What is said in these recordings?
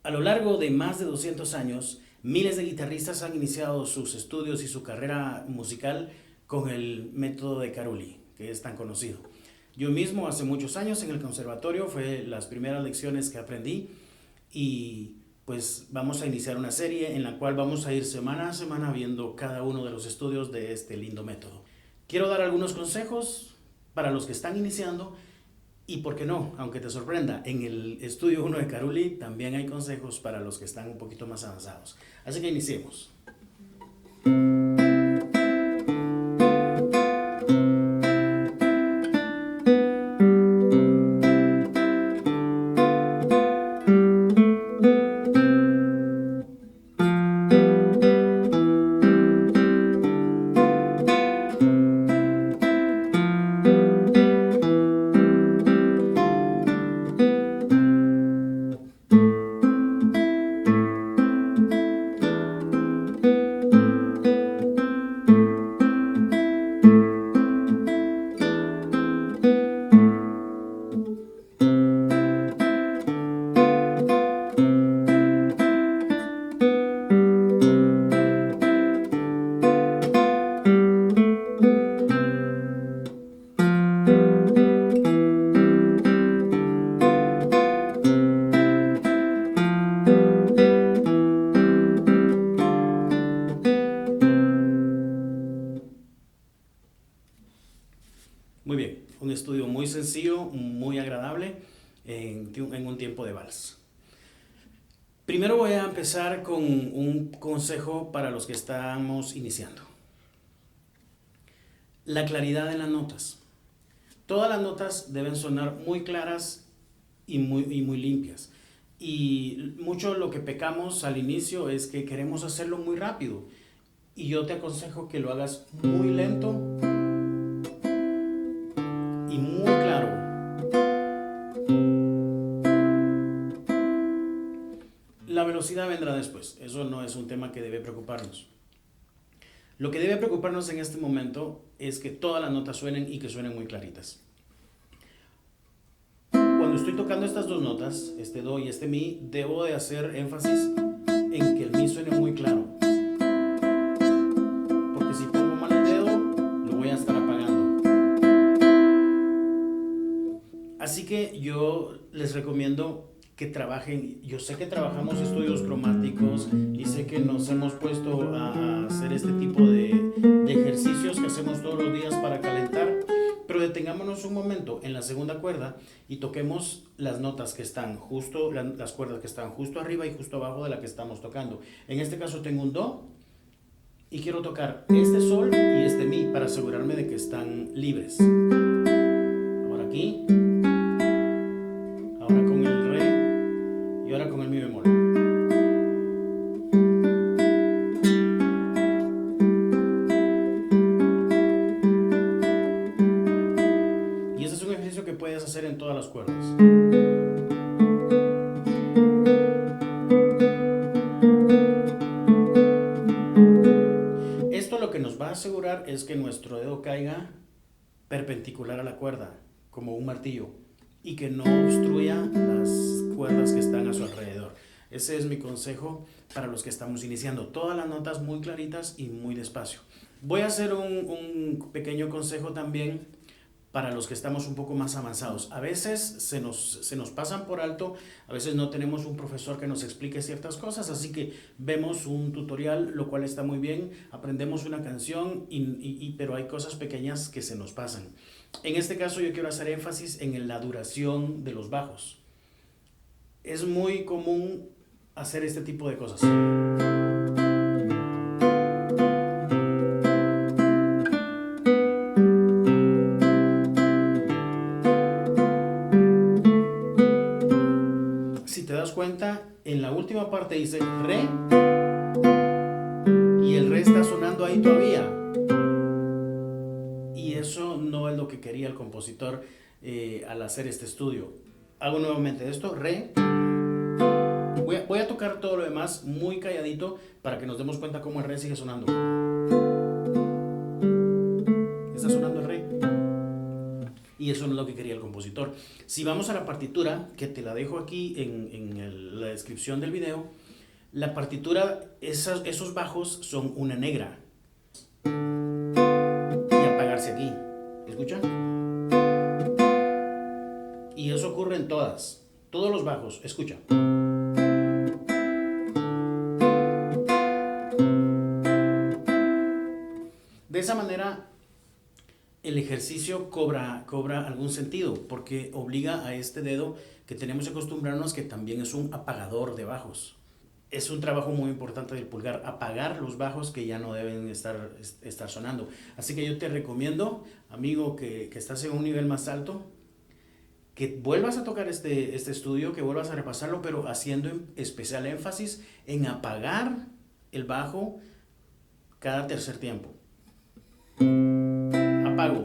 A lo largo de más de 200 años, miles de guitarristas han iniciado sus estudios y su carrera musical con el método de Carulli, que es tan conocido. Yo mismo hace muchos años en el conservatorio fue las primeras lecciones que aprendí y pues vamos a iniciar una serie en la cual vamos a ir semana a semana viendo cada uno de los estudios de este lindo método. Quiero dar algunos consejos para los que están iniciando y, por qué no, aunque te sorprenda, en el estudio 1 de Carulli también hay consejos para los que están un poquito más avanzados. Así que iniciemos. Muy bien, un estudio muy sencillo, muy agradable en un tiempo de vals. Primero voy a empezar con un consejo para los que estamos iniciando. La claridad en las notas. Todas las notas deben sonar muy claras y muy limpias. Y mucho lo que pecamos al inicio es que queremos hacerlo muy rápido. Y yo te aconsejo que lo hagas muy lento y muy claro. La velocidad vendrá después, eso no es un tema que debe preocuparnos. Lo que debe preocuparnos en este momento es que todas las notas suenen y que suenen muy claritas. Cuando estoy tocando estas dos notas, este do y este mi, debo de hacer énfasis en que el mi suene muy claro. Porque si pongo mal el dedo, lo voy a estar apagando. Así que yo les recomiendo que trabajen. Yo sé que trabajamos estudios cromáticos y sé que nos hemos puesto a hacer este tipo de ejercicios que hacemos todos los días para calentar, pero detengámonos un momento en la segunda cuerda y toquemos las notas que están justo, las cuerdas que están justo arriba y justo abajo de la que estamos tocando. En este caso tengo un do y quiero tocar este sol y este mi para asegurarme de que están libres. Ahora aquí, ahora con el re y ahora con el mi bemol. Y ese es un ejercicio que puedes hacer en todas las cuerdas. Esto lo que nos va a asegurar es que nuestro dedo caiga perpendicular a la cuerda, como un martillo, y que no obstruya las cuerdas que están a su alrededor. Ese es mi consejo para los que estamos iniciando. Todas las notas muy claritas y muy despacio. Voy a hacer un pequeño consejo también para los que estamos un poco más avanzados. A veces se nos pasan por alto, a veces no tenemos un profesor que nos explique ciertas cosas, así que vemos un tutorial, lo cual está muy bien, aprendemos una canción, pero hay cosas pequeñas que se nos pasan. En este caso yo quiero hacer énfasis en la duración de los bajos. Es muy común hacer este tipo de cosas. Si te das cuenta, en la última parte dice re y el re está sonando ahí todavía. Y eso no es lo que quería el compositor al hacer este estudio. Hago nuevamente esto, re. Voy a tocar todo lo demás muy calladito para que nos demos cuenta cómo el re sigue sonando. Está sonando el re. y eso no es lo que quería el compositor. Si vamos a la partitura, que te la dejo aquí la descripción del video, la partitura, esos bajos son una negra y apagarse aquí. ¿Escucha? Y eso ocurre en todos los bajos. Escucha. De esa manera, el ejercicio cobra algún sentido, porque obliga a este dedo que tenemos que acostumbrarnos que también es un apagador de bajos. Es un trabajo muy importante del pulgar, apagar los bajos que ya no deben estar sonando. Así que yo te recomiendo, amigo, que estás en un nivel más alto, que vuelvas a tocar este estudio, que vuelvas a repasarlo, pero haciendo especial énfasis en apagar el bajo cada tercer tiempo. Apago,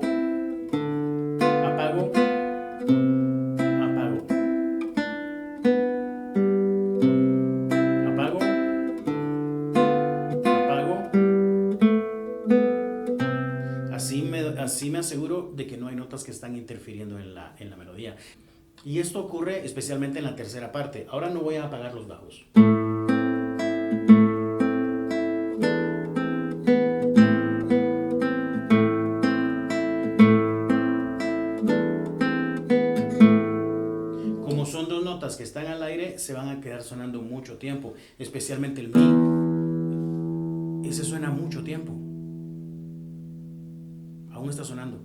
apago, apago, apago, apago. Así me aseguro de que no hay notas que están interfiriendo en la melodía. Y esto ocurre especialmente en la tercera parte. Ahora no voy a apagar los bajos. Como son dos notas que están al aire, se van a quedar sonando mucho tiempo, especialmente el mi. Ese suena mucho tiempo. Aún está sonando.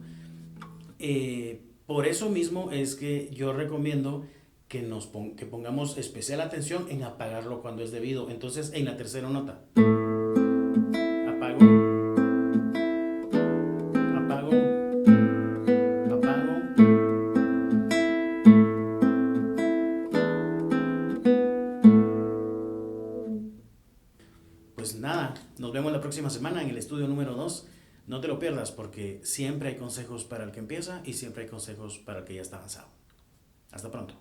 Por eso mismo es que yo recomiendo que pongamos especial atención en apagarlo cuando es debido. Entonces, en la tercera nota, apago, apago, apago. Pues nada, nos vemos la próxima semana en el estudio número 2. No te lo pierdas, porque siempre hay consejos para el que empieza y siempre hay consejos para el que ya está avanzado. Hasta pronto.